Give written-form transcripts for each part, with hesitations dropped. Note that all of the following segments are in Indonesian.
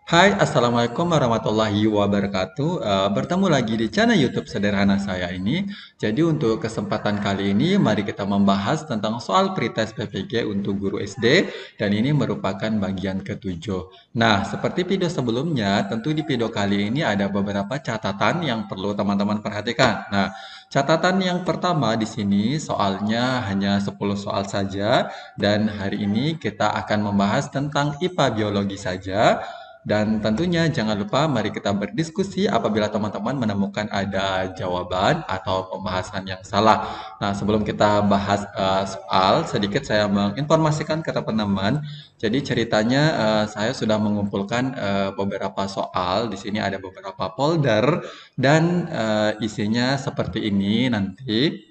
Hai, Assalamualaikum warahmatullahi wabarakatuh. Bertemu lagi di channel YouTube sederhana saya ini. Jadi untuk kesempatan kali ini, mari kita membahas tentang soal pretest PPG untuk guru SD, dan ini merupakan bagian ketujuh. Nah, seperti video sebelumnya, tentu di video kali ini ada beberapa catatan yang perlu teman-teman perhatikan. Nah, catatan yang pertama di sini soalnya hanya 10 soal saja, dan hari ini kita akan membahas tentang IPA biologi saja. Dan tentunya jangan lupa mari kita berdiskusi apabila teman-teman menemukan ada jawaban atau pembahasan yang salah. Nah, sebelum kita bahas soal, sedikit saya menginformasikan ke teman-teman. Jadi ceritanya saya sudah mengumpulkan beberapa soal. Di sini ada beberapa folder dan isinya seperti ini nanti.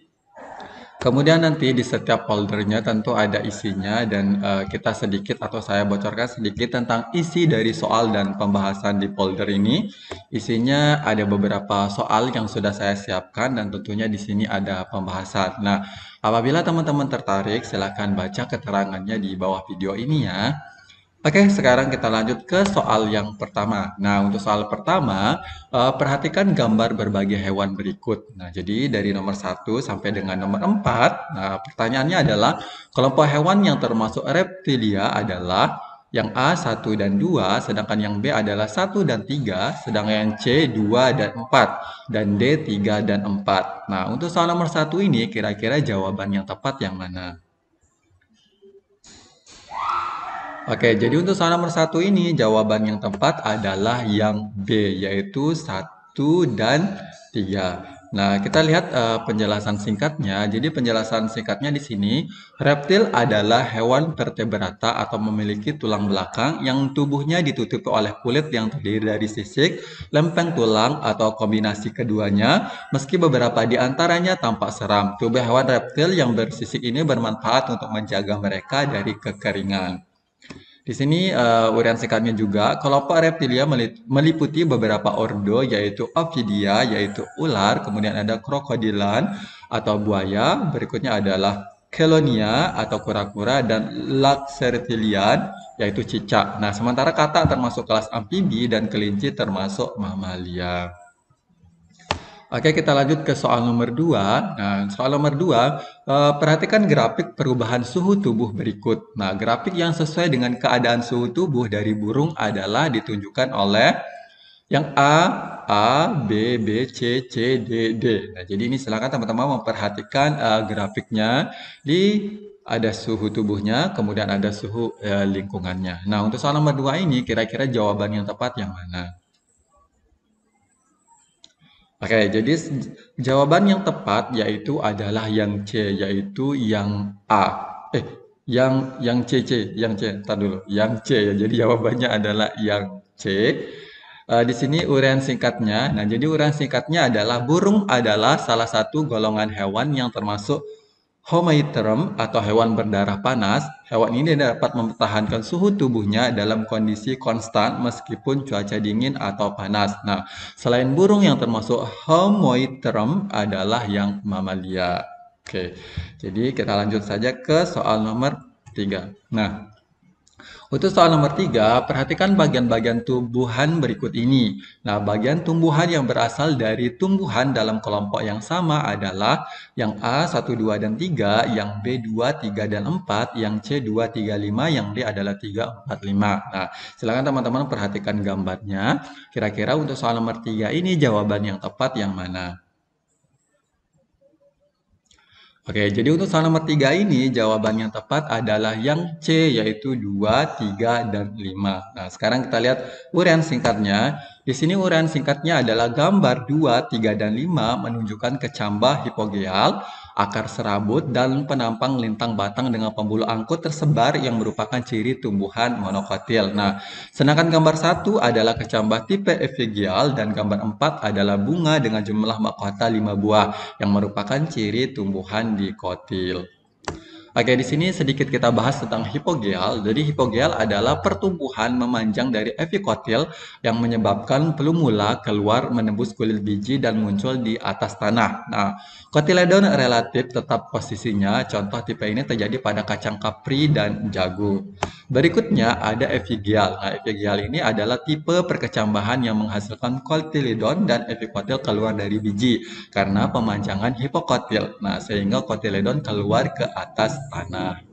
Kemudian nanti di setiap foldernya tentu ada isinya dan kita sedikit atau saya bocorkan sedikit tentang isi dari soal dan pembahasan di folder ini. Isinya ada beberapa soal yang sudah saya siapkan dan tentunya di sini ada pembahasan. Nah, apabila teman-teman tertarik, silakan baca keterangannya di bawah video ini ya. Oke, sekarang kita lanjut ke soal yang pertama. Nah, untuk soal pertama, perhatikan gambar berbagai hewan berikut. Nah, jadi dari nomor 1 sampai dengan nomor 4. Nah, pertanyaannya adalah, kelompok hewan yang termasuk reptilia adalah yang A 1 dan 2, sedangkan yang B adalah 1 dan 3, sedangkan yang C 2 dan 4, dan D 3 dan 4. Nah, untuk soal nomor 1 ini, kira-kira jawaban yang tepat yang mana? Oke, jadi untuk soal nomor 1 ini jawaban yang tepat adalah yang B, yaitu 1 dan 3. Nah, kita lihat penjelasan singkatnya. Jadi penjelasan singkatnya di sini, reptil adalah hewan vertebrata atau memiliki tulang belakang yang tubuhnya ditutupi oleh kulit yang terdiri dari sisik, lempeng tulang, atau kombinasi keduanya, meski beberapa di antaranya tampak seram. Tubuh hewan reptil yang bersisik ini bermanfaat untuk menjaga mereka dari kekeringan. Di sini uraian singkatnya juga, kelompok reptilia meliputi beberapa ordo, yaitu Ophidia, yaitu ular, kemudian ada krokodilan atau buaya, berikutnya adalah Chelonia atau kura-kura, dan Laxertilian, yaitu cicak. Nah, sementara kata termasuk kelas amfibi dan kelinci termasuk mamalia. Oke, kita lanjut ke soal nomor 2. Nah, soal nomor 2, perhatikan grafik perubahan suhu tubuh berikut. Nah, grafik yang sesuai dengan keadaan suhu tubuh dari burung adalah ditunjukkan oleh yang A, B, B, C, C, D, D. Nah, jadi ini silakan teman-teman memperhatikan grafiknya. Ada suhu tubuhnya, kemudian ada suhu lingkungannya. Nah, untuk soal nomor 2 ini, kira-kira jawaban yang tepat yang mana? Oke, jadi jawaban yang tepat yaitu adalah yang C, yaitu yang A. Eh, yang C, C, yang C. Entar dulu, yang C ya. Jadi jawabannya adalah yang C. Di sini uraian singkatnya. Nah, jadi uraian singkatnya adalah burung adalah salah satu golongan hewan yang termasuk Homeitherm atau hewan berdarah panas. Hewan ini dapat mempertahankan suhu tubuhnya dalam kondisi konstan meskipun cuaca dingin atau panas. Nah, selain burung yang termasuk Homoitherum adalah yang mamalia. Oke, jadi kita lanjut saja ke soal nomor 3. Nah, untuk soal nomor 3, perhatikan bagian-bagian tumbuhan berikut ini. Nah, bagian tumbuhan yang berasal dari tumbuhan dalam kelompok yang sama adalah yang A 1, 2, dan 3, yang B 2, 3, dan 4, yang C 2, 3, 5, yang D adalah 3, 4, 5. Nah, silakan teman-teman perhatikan gambarnya. Kira-kira untuk soal nomor 3 ini jawaban yang tepat yang mana? Oke, jadi untuk soal nomor 3 ini jawaban yang tepat adalah yang C, yaitu 2, 3, dan 5. Nah, sekarang kita lihat uraian singkatnya. Di sini uraian singkatnya adalah gambar 2, 3, dan 5 menunjukkan kecambah hipogeal, akar serabut, dan penampang lintang batang dengan pembuluh angkut tersebar yang merupakan ciri tumbuhan monokotil. Nah, sedangkan gambar 1 adalah kecambah tipe efigial dan gambar 4 adalah bunga dengan jumlah mahkota 5 buah yang merupakan ciri tumbuhan dikotil. Oke, di sini sedikit kita bahas tentang hipogeal. Jadi hipogeal adalah pertumbuhan memanjang dari epikotil yang menyebabkan plumula keluar menembus kulit biji dan muncul di atas tanah. Nah, kotiledon relatif tetap posisinya. Contoh tipe ini terjadi pada kacang kapri dan jagung. Berikutnya ada epigial. Nah, epigial ini adalah tipe perkecambahan yang menghasilkan kotiledon dan epikotil keluar dari biji karena pemanjangan hipokotil. Nah, sehingga kotiledon keluar ke atas tanah.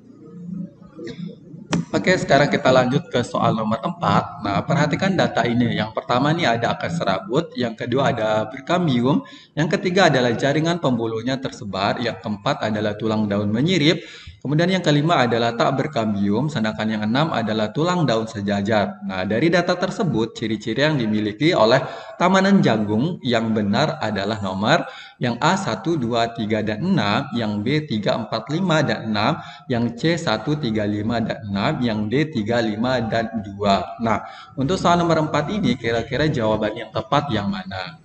Oke, sekarang kita lanjut ke soal nomor 4. Nah, perhatikan data ini. Yang pertama nih ada akar serabut, yang kedua ada berkambium, yang ketiga adalah jaringan pembuluhnya tersebar, yang keempat adalah tulang daun menyirip, kemudian yang kelima adalah tak berkambium, sedangkan yang enam adalah tulang daun sejajar. Nah, dari data tersebut, ciri-ciri yang dimiliki oleh tamanan jagung yang benar adalah nomor yang A 1, 2, 3, dan 6, yang B 3, 4, 5, dan 6, yang C 1, 3, 5, dan 6, yang D 3, 5, dan 2. Nah, untuk soal nomor 4 ini kira-kira jawaban yang tepat yang mana?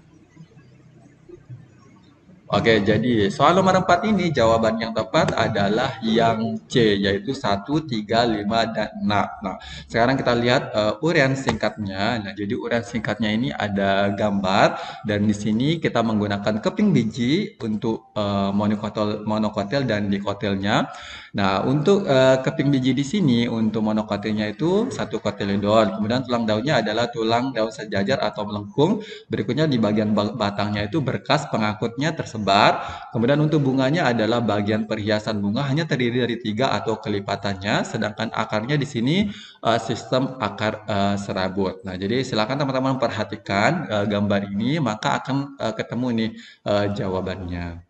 Oke, jadi soal nomor 4 ini jawaban yang tepat adalah yang C, yaitu 1, 3, 5, dan 6. Nah, sekarang kita lihat uraian singkatnya. Nah, jadi uraian singkatnya ini ada gambar, dan di sini kita menggunakan keping biji untuk monokotil dan dikotilnya. Nah, untuk keping biji di sini, untuk monokotilnya itu satu kotiledon. Kemudian tulang daunnya adalah tulang daun sejajar atau melengkung. Berikutnya di bagian batangnya itu berkas pengangkutnya tersebar. Kemudian untuk bunganya adalah bagian perhiasan bunga hanya terdiri dari 3 atau kelipatannya. Sedangkan akarnya di sini sistem akar serabut. Nah, jadi silakan teman-teman perhatikan gambar ini, maka akan ketemu nih jawabannya.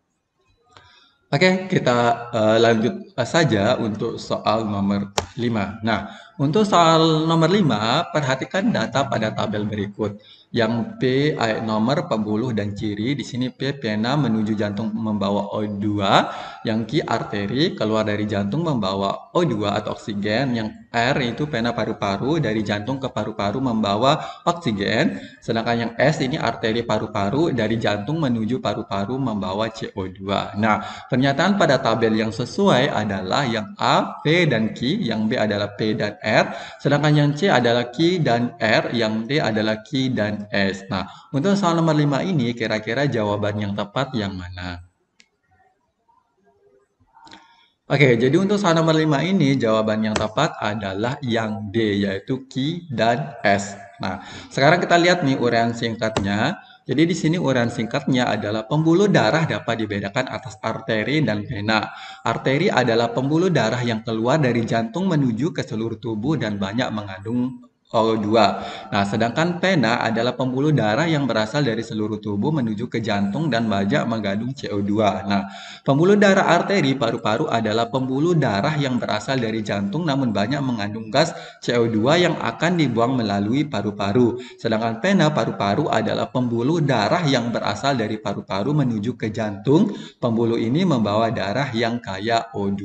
Oke, kita lanjut saja untuk soal nomor 5. Nah, untuk soal nomor 5, perhatikan data pada tabel berikut. Yang P nomor pembuluh dan ciri, di sini P pena menuju jantung membawa O2, yang Q arteri keluar dari jantung membawa O2 atau oksigen, yang R itu pena paru-paru dari jantung ke paru-paru membawa oksigen, sedangkan yang S ini arteri paru-paru dari jantung menuju paru-paru membawa CO2. Nah, pernyataan pada tabel yang sesuai adalah yang A, P, dan Q, yang B adalah P dan R, sedangkan yang C adalah Q dan R, yang D adalah Q dan S. Nah, untuk soal nomor 5 ini, kira-kira jawaban yang tepat yang mana? Oke, jadi untuk soal nomor 5 ini, jawaban yang tepat adalah yang D, yaitu Q dan S. Nah, sekarang kita lihat nih uraian singkatnya. Jadi di sini uraian singkatnya adalah pembuluh darah dapat dibedakan atas arteri dan vena. Arteri adalah pembuluh darah yang keluar dari jantung menuju ke seluruh tubuh dan banyak mengandung O2. Nah, sedangkan pena adalah pembuluh darah yang berasal dari seluruh tubuh menuju ke jantung dan banyak mengandung CO2. Nah, pembuluh darah arteri paru-paru adalah pembuluh darah yang berasal dari jantung namun banyak mengandung gas CO2 yang akan dibuang melalui paru-paru. Sedangkan pena paru-paru adalah pembuluh darah yang berasal dari paru-paru menuju ke jantung. Pembuluh ini membawa darah yang kaya O2.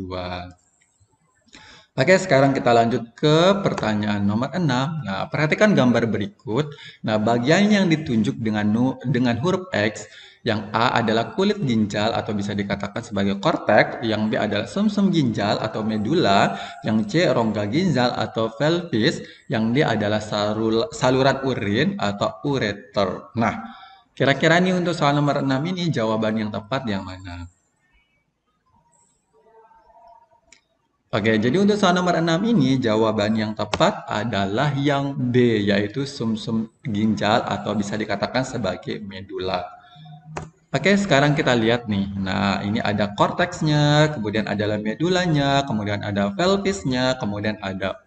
Oke, sekarang kita lanjut ke pertanyaan nomor 6. Nah, perhatikan gambar berikut. Nah, bagian yang ditunjuk dengan huruf X, yang A adalah kulit ginjal atau bisa dikatakan sebagai korteks, yang B adalah sumsum ginjal atau medula, yang C rongga ginjal atau pelvis, yang D adalah saluran urin atau ureter. Nah, kira-kira nih untuk soal nomor 6 ini jawaban yang tepat yang mana? Oke, jadi untuk soal nomor 6 ini jawaban yang tepat adalah yang B, yaitu sumsum ginjal atau bisa dikatakan sebagai medula. Oke, sekarang kita lihat nih. Nah, ini ada korteksnya, kemudian ada medulanya, kemudian ada pelvisnya, kemudian ada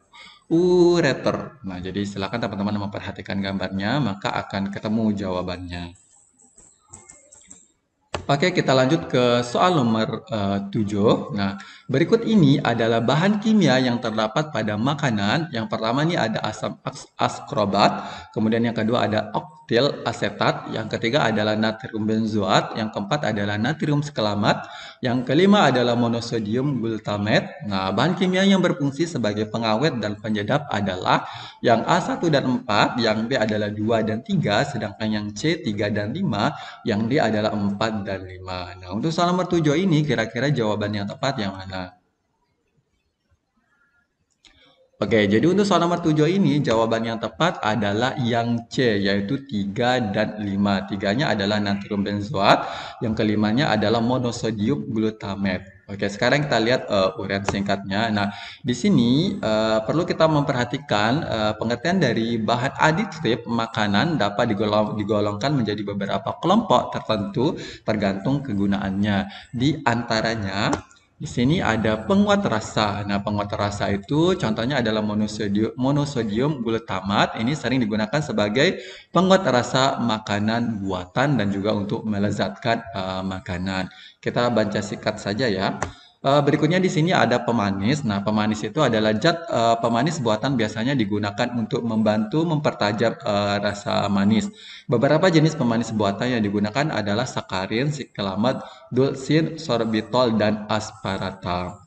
ureter. Nah, jadi silakan teman-teman memperhatikan gambarnya, maka akan ketemu jawabannya. Oke, kita lanjut ke soal nomor 7. Nah, berikut ini adalah bahan kimia yang terdapat pada makanan. Yang pertama ini ada asam askrobat, kemudian yang kedua ada oktil asetat, yang ketiga adalah natrium benzoat, yang keempat adalah natrium skelamat, yang kelima adalah monosodium glutamate. Nah, bahan kimia yang berfungsi sebagai pengawet dan penyedap adalah yang A1 dan 4, yang B adalah 2 dan 3, sedangkan yang C 3 dan 5, yang D adalah 4 dan 5. Nah, untuk soal nomor 7 ini kira-kira jawaban yang tepat yang mana? Oke, jadi untuk soal nomor 7 ini jawaban yang tepat adalah yang C, yaitu 3 dan 5. Tiganya adalah natrium benzoat, yang kelimanya adalah monosodium glutamate. Oke, sekarang kita lihat uraian singkatnya. Nah, di sini perlu kita memperhatikan pengertian dari bahan aditif makanan dapat digolongkan menjadi beberapa kelompok tertentu tergantung kegunaannya. Di antaranya, di sini ada penguat rasa. Nah, penguat rasa itu contohnya adalah monosodium glutamat. Ini sering digunakan sebagai penguat rasa makanan buatan dan juga untuk melezatkan makanan. Kita baca sikat saja ya. Berikutnya di sini ada pemanis. Nah, pemanis itu adalah zat pemanis buatan biasanya digunakan untuk membantu mempertajam rasa manis. Beberapa jenis pemanis buatan yang digunakan adalah sakarin, siklamat, dulcin, sorbitol, dan aspartam.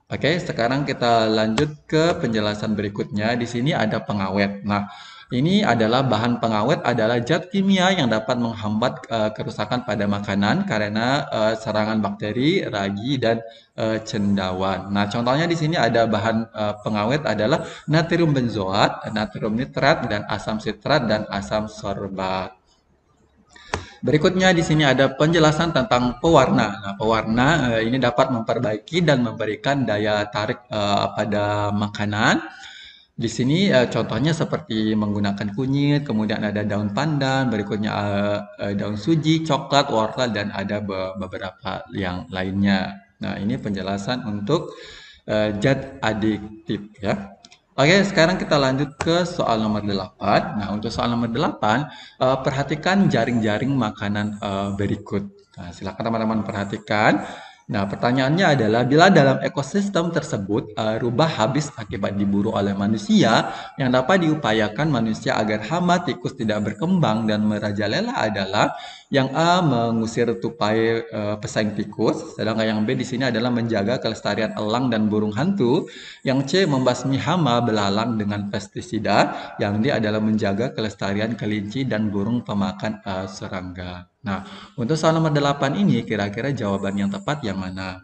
Oke, sekarang kita lanjut ke penjelasan berikutnya. Di sini ada pengawet. Nah, ini adalah bahan pengawet adalah zat kimia yang dapat menghambat kerusakan pada makanan karena serangan bakteri, ragi, dan cendawan. Nah, contohnya di sini ada bahan pengawet adalah natrium benzoat, natrium nitrat, dan asam sitrat, dan asam sorbat. Berikutnya di sini ada penjelasan tentang pewarna. Nah, pewarna ini dapat memperbaiki dan memberikan daya tarik pada makanan. Di sini contohnya seperti menggunakan kunyit, kemudian ada daun pandan, berikutnya daun suji, coklat, wortel, dan ada beberapa yang lainnya. Nah, ini penjelasan untuk zat adiktif ya. Oke, sekarang kita lanjut ke soal nomor 8. Nah, untuk soal nomor 8, perhatikan jaring-jaring makanan berikut. Nah, silakan teman-teman perhatikan. Nah, pertanyaannya adalah bila dalam ekosistem tersebut rubah habis akibat diburu oleh manusia, yang dapat diupayakan manusia agar hama tikus tidak berkembang dan merajalela adalah yang A mengusir tupai pesaing tikus, sedangkan yang B di sini adalah menjaga kelestarian elang dan burung hantu, yang C membasmi hama belalang dengan pestisida, yang D adalah menjaga kelestarian kelinci dan burung pemakan serangga. Nah, untuk soal nomor 8 ini kira-kira jawaban yang tepat yang mana?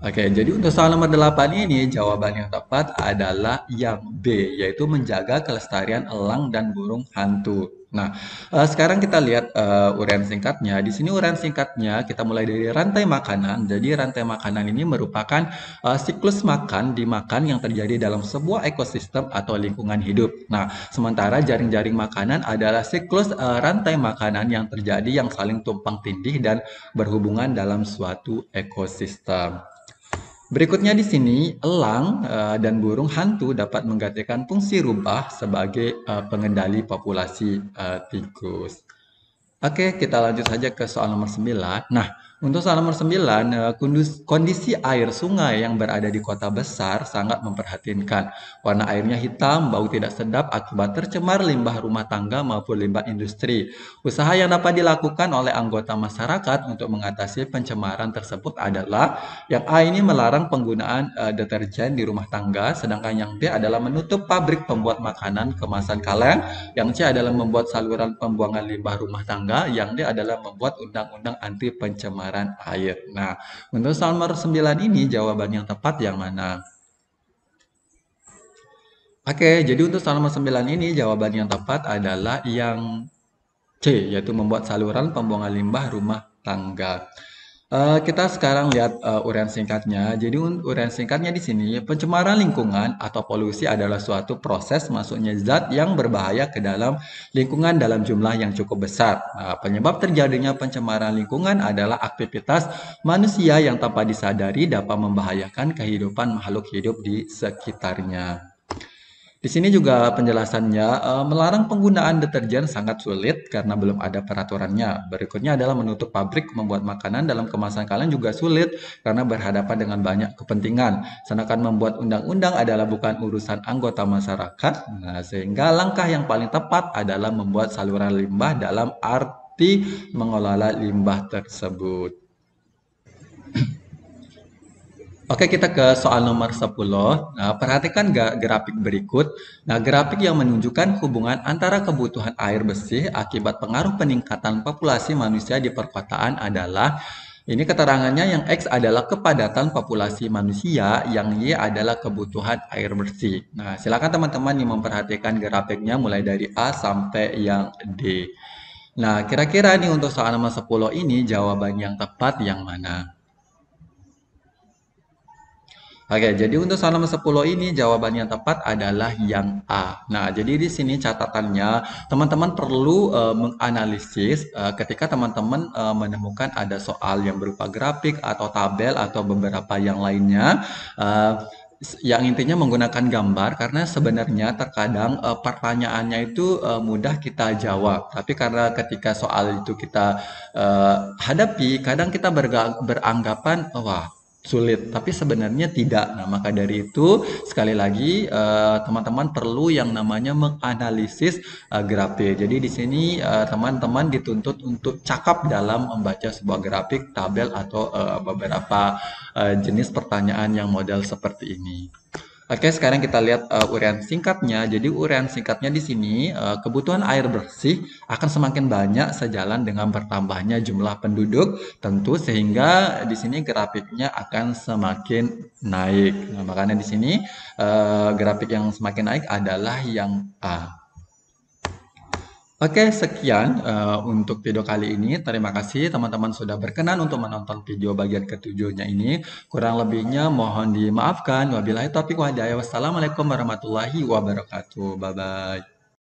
Oke, jadi untuk soal nomor 8 ini jawaban yang tepat adalah yang B, yaitu menjaga kelestarian elang dan burung hantu. Nah, sekarang kita lihat uraian singkatnya. Di sini uraian singkatnya kita mulai dari rantai makanan. Jadi rantai makanan ini merupakan siklus makan dimakan yang terjadi dalam sebuah ekosistem atau lingkungan hidup. Nah, sementara jaring-jaring makanan adalah siklus rantai makanan yang terjadi yang saling tumpang tindih dan berhubungan dalam suatu ekosistem. Berikutnya di sini, elang dan burung hantu dapat menggantikan fungsi rubah sebagai pengendali populasi tikus. Oke, kita lanjut saja ke soal nomor 9. Nah, untuk soal nomor 9, kondisi air sungai yang berada di kota besar sangat memprihatinkan. Warna airnya hitam, bau tidak sedap akibat tercemar limbah rumah tangga maupun limbah industri. Usaha yang dapat dilakukan oleh anggota masyarakat untuk mengatasi pencemaran tersebut adalah yang A ini melarang penggunaan deterjen di rumah tangga, sedangkan yang B adalah menutup pabrik pembuat makanan kemasan kaleng, yang C adalah membuat saluran pembuangan limbah rumah tangga, yang D adalah membuat undang-undang anti pencemaran air. Nah, untuk soal nomor 9 ini jawaban yang tepat yang mana? Oke, jadi untuk soal nomor 9 ini jawaban yang tepat adalah yang C, yaitu membuat saluran pembuangan limbah rumah tangga. Kita sekarang lihat uraian singkatnya. Jadi uraian singkatnya di sini, pencemaran lingkungan atau polusi adalah suatu proses masuknya zat yang berbahaya ke dalam lingkungan dalam jumlah yang cukup besar. Nah, penyebab terjadinya pencemaran lingkungan adalah aktivitas manusia yang tanpa disadari dapat membahayakan kehidupan makhluk hidup di sekitarnya. Di sini juga penjelasannya, melarang penggunaan deterjen sangat sulit karena belum ada peraturannya. Berikutnya adalah menutup pabrik membuat makanan dalam kemasan kaleng juga sulit karena berhadapan dengan banyak kepentingan. Sedangkan membuat undang-undang adalah bukan urusan anggota masyarakat. Nah, sehingga langkah yang paling tepat adalah membuat saluran limbah dalam arti mengelola limbah tersebut. Oke, kita ke soal nomor 10. Nah, perhatikan grafik berikut. Nah, grafik yang menunjukkan hubungan antara kebutuhan air bersih akibat pengaruh peningkatan populasi manusia di perkotaan adalah ini keterangannya yang X adalah kepadatan populasi manusia, yang Y adalah kebutuhan air bersih. Nah, silakan teman-teman yang memperhatikan grafiknya mulai dari A sampai yang D. Nah, kira-kira nih untuk soal nomor 10 ini jawaban yang tepat yang mana? Oke, jadi untuk soal nomor 10 ini jawaban yang tepat adalah yang A. Nah, jadi di sini catatannya, teman-teman perlu menganalisis ketika teman-teman menemukan ada soal yang berupa grafik atau tabel atau beberapa yang lainnya. eh, yang intinya menggunakan gambar karena sebenarnya terkadang pertanyaannya itu mudah kita jawab. Tapi karena ketika soal itu kita hadapi, kadang kita beranggapan, wah, sulit, tapi sebenarnya tidak. Nah, maka dari itu, sekali lagi, teman-teman perlu yang namanya menganalisis grafik. Jadi di sini teman-teman dituntut untuk cakap dalam membaca sebuah grafik, tabel, atau beberapa jenis pertanyaan yang model seperti ini. Oke, sekarang kita lihat uraian singkatnya. Jadi uraian singkatnya di sini, kebutuhan air bersih akan semakin banyak sejalan dengan bertambahnya jumlah penduduk, tentu sehingga di sini grafiknya akan semakin naik. Nah, makanya di sini grafik yang semakin naik adalah yang A. Oke, sekian untuk video kali ini. Terima kasih teman-teman sudah berkenan untuk menonton video bagian ketujuhnya ini. Kurang lebihnya mohon dimaafkan. Wabillahi taufiq wal hidayah. Wassalamualaikum warahmatullahi wabarakatuh. Bye-bye.